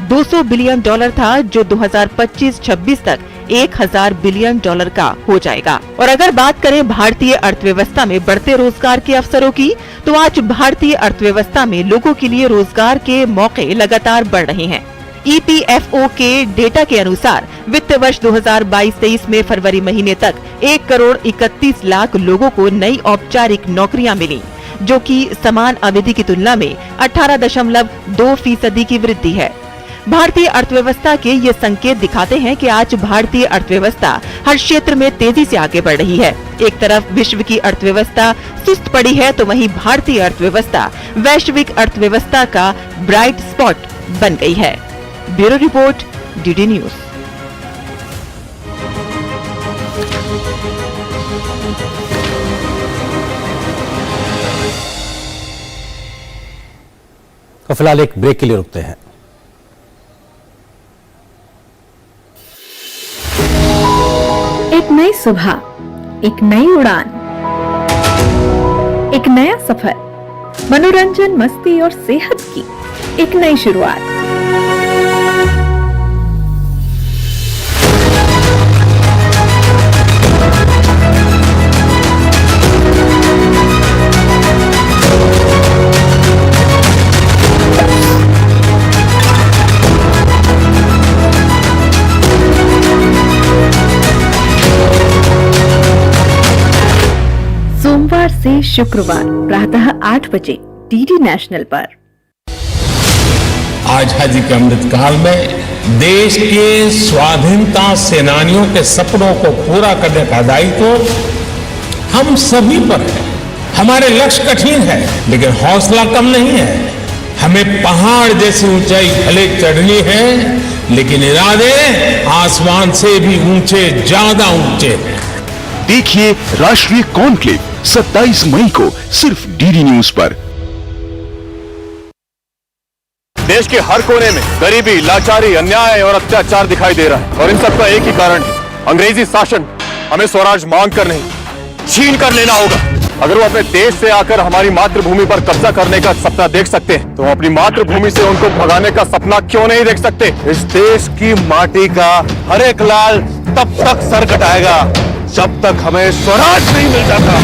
200 बिलियन डॉलर था, जो 2025-26 तक 1000 बिलियन डॉलर का हो जाएगा। और अगर बात करें भारतीय अर्थव्यवस्था में बढ़ते रोजगार के अवसरों की, तो आज भारतीय अर्थव्यवस्था में लोगों के लिए रोजगार के मौके लगातार बढ़ रहे हैं। ईपीएफओ के डेटा के अनुसार वित्त वर्ष 2022-23 में फरवरी महीने तक 1 करोड़ 31 लाख लोगों को नई औपचारिक नौकरियां मिली, जो कि समान अवधि की तुलना में 18.2% की वृद्धि है। भारतीय अर्थव्यवस्था के ये संकेत दिखाते हैं कि आज भारतीय अर्थव्यवस्था हर क्षेत्र में तेजी से आगे बढ़ रही है। एक तरफ विश्व की अर्थव्यवस्था सुस्त पड़ी है, तो वहीं भारतीय अर्थव्यवस्था वैश्विक अर्थव्यवस्था का ब्राइट स्पॉट बन गई है। Bureau report, DD news. तो फिलहाल एक ब्रेक के लिए रुकते हैं। नई सुबह, एक नई उड़ान, एक नया सफर, मनोरंजन, मस्ती और सेहत की एक नई शुरुआत। सोमवार से शुक्रवार प्रातः 8 बजे डीडी नेशनल पर। आजादी के अमृत काल में देश के स्वाधीनता सेनानियों के सपनों को पूरा करने का दायित्व हम सभी पर है। हमारे लक्ष्य कठिन है, लेकिन हौसला कम नहीं है। हमें पहाड़ जैसी ऊंचाई भले चढ़नी है, लेकिन इरादे आसमान से भी ऊंचे, ज्यादा ऊंचे हैं। देखिए राष्ट्रीय कॉन्क्लेव 27 मई को सिर्फ डीडी न्यूज पर। देश के हर कोने में गरीबी, लाचारी, अन्याय और अत्याचार दिखाई दे रहा है, और इन सब का एक ही कारण है, अंग्रेजी शासन। हमें स्वराज मांग कर नहीं, छीन कर लेना होगा। अगर वो अपने देश से आकर हमारी मातृभूमि पर कब्जा करने का सपना देख सकते हैं, तो हम अपनी मातृभूमि से उनको भगाने का सपना क्यों नहीं देख सकते? इस देश की माटी का हर एक लाल तब तक सर कटाएगा जब तक हमें स्वराज नहीं मिल जाता।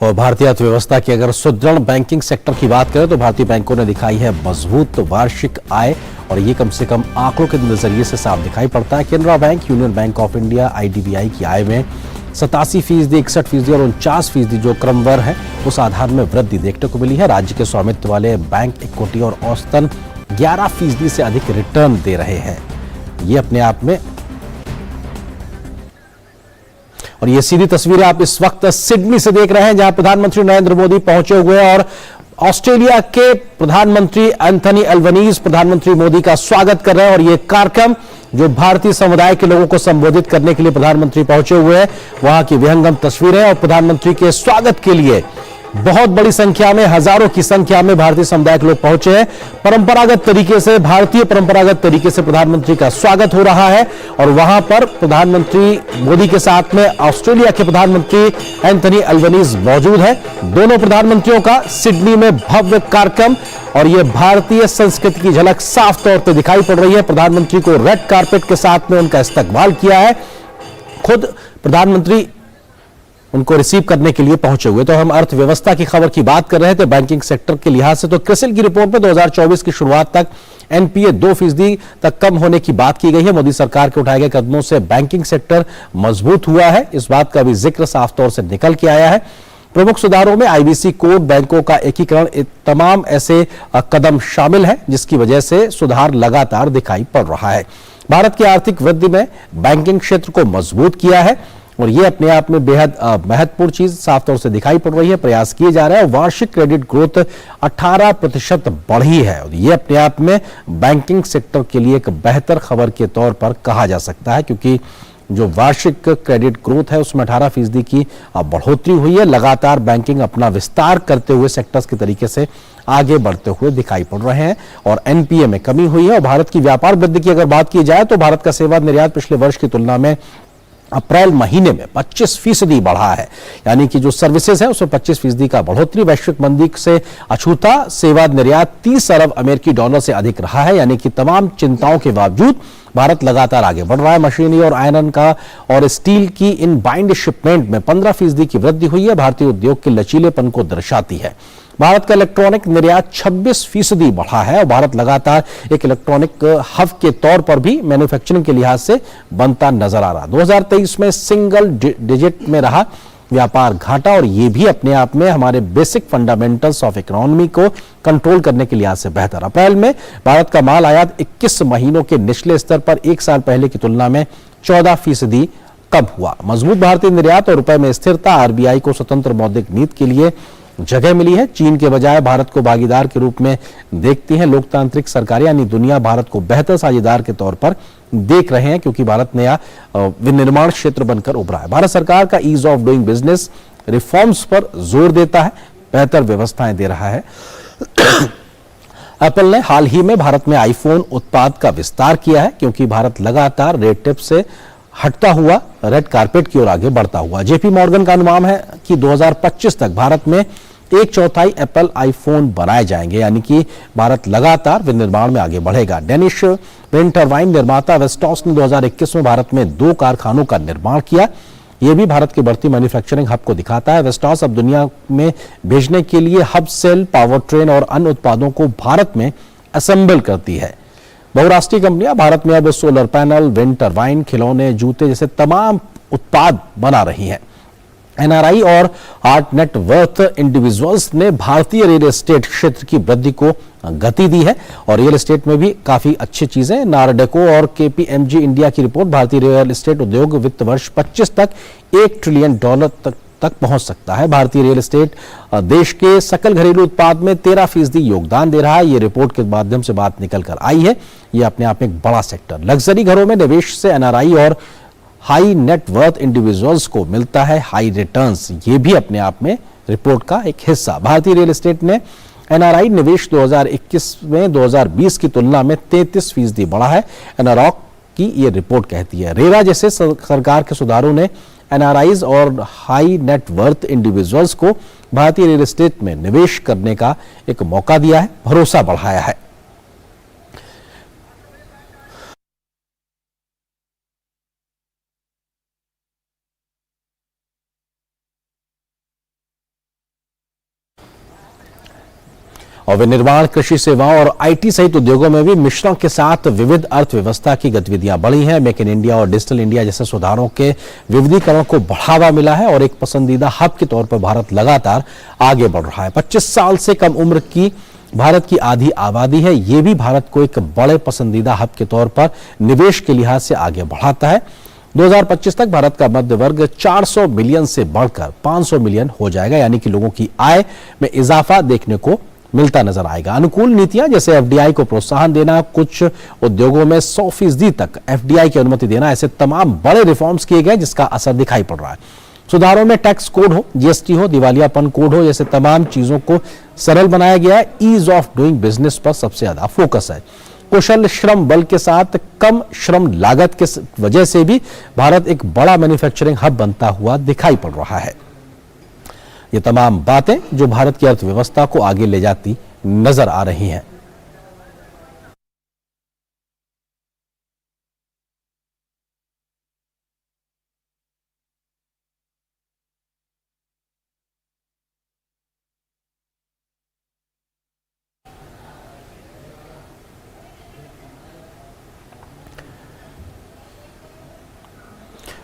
और भारतीय अर्थव्यवस्था की अगर सुदृढ़ बैंकिंग सेक्टर की बात करें तो भारतीय बैंकों ने दिखाई है मजबूत वार्षिक आय, और ये कम से कम आंकड़ों के नजरिए से साफ दिखाई पड़ता है। Canara bank, union bank of India, IDBI की आय में 87%, 61% और 49% जो क्रमवार है उस आधार में वृद्धि देखने को मिली है। राज्य के स्वामित्व वाले बैंक इक्विटी और औसतन 11% से अधिक रिटर्न दे रहे हैं। ये अपने आप में, और ये सीधी तस्वीरें आप इस वक्त सिडनी से देख रहे हैं, जहां प्रधानमंत्री नरेंद्र मोदी पहुंचे हुए हैं और ऑस्ट्रेलिया के प्रधानमंत्री एंथनी एल्बनीज प्रधानमंत्री मोदी का स्वागत कर रहे हैं। और ये कार्यक्रम जो भारतीय समुदाय के लोगों को संबोधित करने के लिए प्रधानमंत्री पहुंचे हुए हैं, वहां की विहंगम तस्वीरें, और प्रधानमंत्री के स्वागत के लिए बहुत बड़ी संख्या में, हजारों की संख्या में भारतीय समुदाय के लोग पहुंचे हैं। परंपरागत तरीके से, भारतीय परंपरागत तरीके से प्रधानमंत्री का स्वागत हो रहा है। और वहां पर प्रधानमंत्री मोदी के साथ में ऑस्ट्रेलिया के प्रधानमंत्री एंथनी एल्बनीज मौजूद है। दोनों प्रधानमंत्रियों का सिडनी में भव्य कार्यक्रम, और यह भारतीय संस्कृति की झलक साफ तौर पर दिखाई पड़ रही है। प्रधानमंत्री को रेड कार्पेट के साथ में उनका इस्तकबाल किया है। खुद प्रधानमंत्री उनको रिसीव करने के लिए पहुंचे हुए। तो हम अर्थव्यवस्था की खबर की बात कर रहे थे बैंकिंग सेक्टर के लिहाज से, तो क्रिसिल की रिपोर्ट में 2024 की शुरुआत तक एनपीए 2% तक कम होने की बात की गई है। मोदी सरकार के उठाए गए कदमों से बैंकिंग सेक्टर मजबूत हुआ है, इस बात का भी जिक्र साफ तौर से निकल के आया है। प्रमुख सुधारों में आईबीसी कोड, बैंकों का एकीकरण, तमाम ऐसे कदम शामिल हैं जिसकी वजह से सुधार लगातार दिखाई पड़ रहा है। भारत की आर्थिक वृद्धि में बैंकिंग क्षेत्र को मजबूत किया है, और ये अपने आप में बेहद महत्वपूर्ण चीज साफ तौर से दिखाई पड़ रही है। प्रयास किए जा रहे हैं। वार्षिक क्रेडिट ग्रोथ 18% बढ़ी है, और ये अपने आप में बैंकिंग सेक्टर के लिए एक बेहतर खबर के तौर पर कहा जा सकता है, क्योंकि जो वार्षिक क्रेडिट ग्रोथ है उसमें 18% की बढ़ोतरी हुई है। लगातार बैंकिंग अपना विस्तार करते हुए सेक्टर्स के तरीके से आगे बढ़ते हुए दिखाई पड़ रहे हैं, और एनपीए में कमी हुई है। और भारत की व्यापार वृद्धि की अगर बात की जाए तो भारत का सेवा निर्यात पिछले वर्ष की तुलना में अप्रैल महीने में 25% बढ़ा है, यानी कि जो सर्विसेज है उसमें 25% का बढ़ोतरी। वैश्विक मंदी से अछूता सेवा निर्यात 30 अरब अमेरिकी डॉलर से अधिक रहा है, यानी कि तमाम चिंताओं के बावजूद भारत लगातार आगे बढ़ रहा है। मशीनरी और आयरन का और स्टील की इन बाइंड शिपमेंट में 15% की वृद्धि हुई है, भारतीय उद्योग के लचीलेपन को दर्शाती है। भारत का इलेक्ट्रॉनिक निर्यात 26% बढ़ा है और भारत लगातार एक इलेक्ट्रॉनिक हब के तौर पर भी मैन्युफैक्चरिंग के लिहाज से बनता नजर आ रहा। 2023 में सिंगल डिजिट में रहा व्यापार घाटा, और ये भी अपने आप में हमारे बेसिक फंडामेंटल्स ऑफ इकोनॉमी को कंट्रोल करने के लिहाज से बेहतर। अप्रैल में भारत का माल आयात 21 महीनों के निचले स्तर पर एक साल पहले की तुलना में 14% कम हुआ। मजबूत भारतीय निर्यात और रुपए में स्थिरता आरबीआई को स्वतंत्र मौद्रिक नीति के लिए जगह मिली है। चीन के बजाय भारत को भागीदार के रूप में देखती हैं लोकतांत्रिक सरकारें, यानी दुनिया भारत को बेहतर साझेदार के तौर पर देख रहे हैं, क्योंकि भारत नया विनिर्माण क्षेत्र बनकर उभरा है। भारत सरकार का ease of doing business reforms पर जोर देता है, बेहतर व्यवस्थाएं दे रहा है। एप्पल ने हाल ही में भारत में आईफोन उत्पाद का विस्तार किया है, क्योंकि भारत लगातार रेड टेप से हटता हुआ रेड कारपेट की ओर आगे बढ़ता हुआ। जेपी मॉर्गन का अनुमान है कि 2025 तक भारत में 1/4 एप्पल आईफोन बनाए जाएंगे, यानी कि भारत लगातार विनिर्माण में आगे बढ़ेगा। डेनिश विंड टरबाइन निर्माता वेस्टॉस ने 2021 में भारत में 2 कारखानों का निर्माण किया। यह भी भारत की बढ़ती मैन्युफैक्चरिंग हब को दिखाता है। वेस्टॉस अब दुनिया में भेजने के लिए हब सेल, पावर ट्रेन और अन्य उत्पादों को भारत में असेंबल करती है। बहुराष्ट्रीय कंपनियां भारत में अब सोलर पैनल, विंड टरबाइन, खिलौने, जूते जैसे तमाम उत्पाद बना रही हैं। एनआरआई और हार्ट नेट वर्थ इंडिविजुअल्स ने भारतीय रियल एस्टेट क्षेत्र की वृद्धि को गति दी है, और रियल एस्टेट में भी काफी अच्छी चीजें। नार्डेको और केपीएमजी इंडिया की रिपोर्ट, भारतीय रियल एस्टेट उद्योग वित्त वर्ष 25 तक $1 ट्रिलियन तक पहुंच सकता है। भारतीय रियल एस्टेट देश के सकल घरेलू उत्पाद में 13% योगदान दे रहा है। ये रिपोर्ट के माध्यम से बात निकल कर आई है। ये अपने आप में एक बड़ा सेक्टर। लग्जरी घरों में निवेश से एनआरआई और हाई नेट वर्थ इंडिविजुअल्स को मिलता है हाई रिटर्न्स। ये भी अपने आप में रिपोर्ट का एक हिस्सा। भारतीय रियल एस्टेट ने एनआरआई निवेश 2021 में 2020 की तुलना में 33% बढ़ा है, एनआरऑक की ये रिपोर्ट कहती है। रेरा जैसे सरकार के सुधारों ने एनआरआईज और हाई नेट वर्थ इंडिविजुअल्स को भारतीय रियल एस्टेट में निवेश करने का एक मौका दिया है, भरोसा बढ़ाया है। और विनिर्माण, कृषि सेवाओं और आईटी सहित उद्योगों में भी मिश्रण के साथ विविध अर्थव्यवस्था की गतिविधियां बढ़ी हैं। मेक इन इंडिया और डिजिटल इंडिया जैसे सुधारों के विविधीकरण को बढ़ावा मिला है और एक पसंदीदा हब के तौर पर भारत लगातार आगे बढ़ रहा है। 25 साल से कम उम्र की भारत की आधी आबादी है। ये भी भारत को एक बड़े पसंदीदा हब के तौर पर निवेश के लिहाज से आगे बढ़ाता है। 2025 तक भारत का मध्य वर्ग 400 मिलियन से बढ़कर 500 मिलियन हो जाएगा, यानी कि लोगों की आय में इजाफा देखने को मिलता नजर आएगा। अनुकूल नीतियां जैसे एफडीआई को प्रोत्साहन देना, कुछ उद्योगों में 100% तक एफडीआई की अनुमति देना, ऐसे तमाम बड़े रिफॉर्म्स किए गए जिसका असर दिखाई पड़ रहा है। सुधारों में टैक्स कोड हो, जीएसटी हो, दिवालियापन कोड हो, जैसे तमाम चीजों को सरल बनाया गया है। ईज ऑफ डूइंग बिजनेस पर सबसे ज्यादा फोकस है। कुशल श्रम बल के साथ कम श्रम लागत के वजह से भी भारत एक बड़ा मैन्युफैक्चरिंग हब बनता हुआ दिखाई पड़ रहा है। ये तमाम बातें जो भारत की अर्थव्यवस्था को आगे ले जाती नजर आ रही हैं।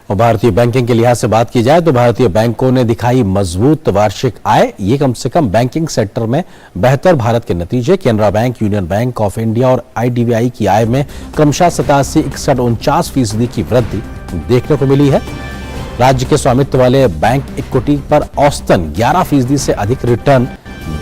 और भारतीय बैंकिंग के लिहाज से बात की जाए तो भारतीय बैंकों ने दिखाई मजबूत वार्षिक आय। ये कम से कम बैंकिंग सेक्टर में बेहतर भारत के नतीजे। Canara bank, union bank of India और आईडीबीआई की आय में क्रमशः 87, 61, 49% की वृद्धि देखने को मिली है। राज्य के स्वामित्व वाले बैंक इक्विटी पर औसतन 11% से अधिक रिटर्न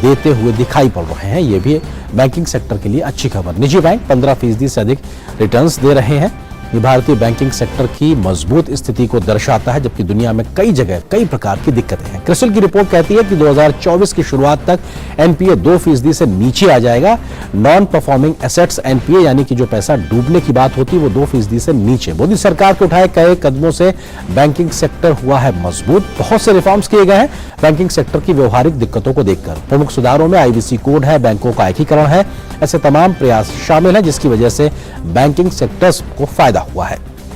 देते हुए दिखाई पड़ रहे हैं। ये भी बैंकिंग सेक्टर के लिए अच्छी खबर। निजी बैंक 15% से अधिक रिटर्न्स दे रहे हैं। ये भारतीय बैंकिंग सेक्टर की मजबूत स्थिति को दर्शाता है, जबकि दुनिया में कई जगह कई प्रकार की दिक्कतें हैं। क्रिसिल की रिपोर्ट कहती है कि 2024 की शुरुआत तक एनपीए 2% से नीचे आ जाएगा। नॉन परफॉर्मिंग एसेट्स एनपीए यानी कि जो पैसा डूबने की बात होती है वो 2% से नीचे। मोदी सरकार के उठाए गए कदमों से बैंकिंग सेक्टर हुआ है मजबूत। बहुत से रिफॉर्म्स किए गए हैं बैंकिंग सेक्टर की व्यवहारिक दिक्कतों को देखकर। प्रमुख सुधारों में आईबीसी कोड है, बैंकों का एकीकरण है, ऐसे तमाम प्रयास शामिल हैं जिसकी वजह से बैंकिंग सेक्टर्स को फायदा हुआ है।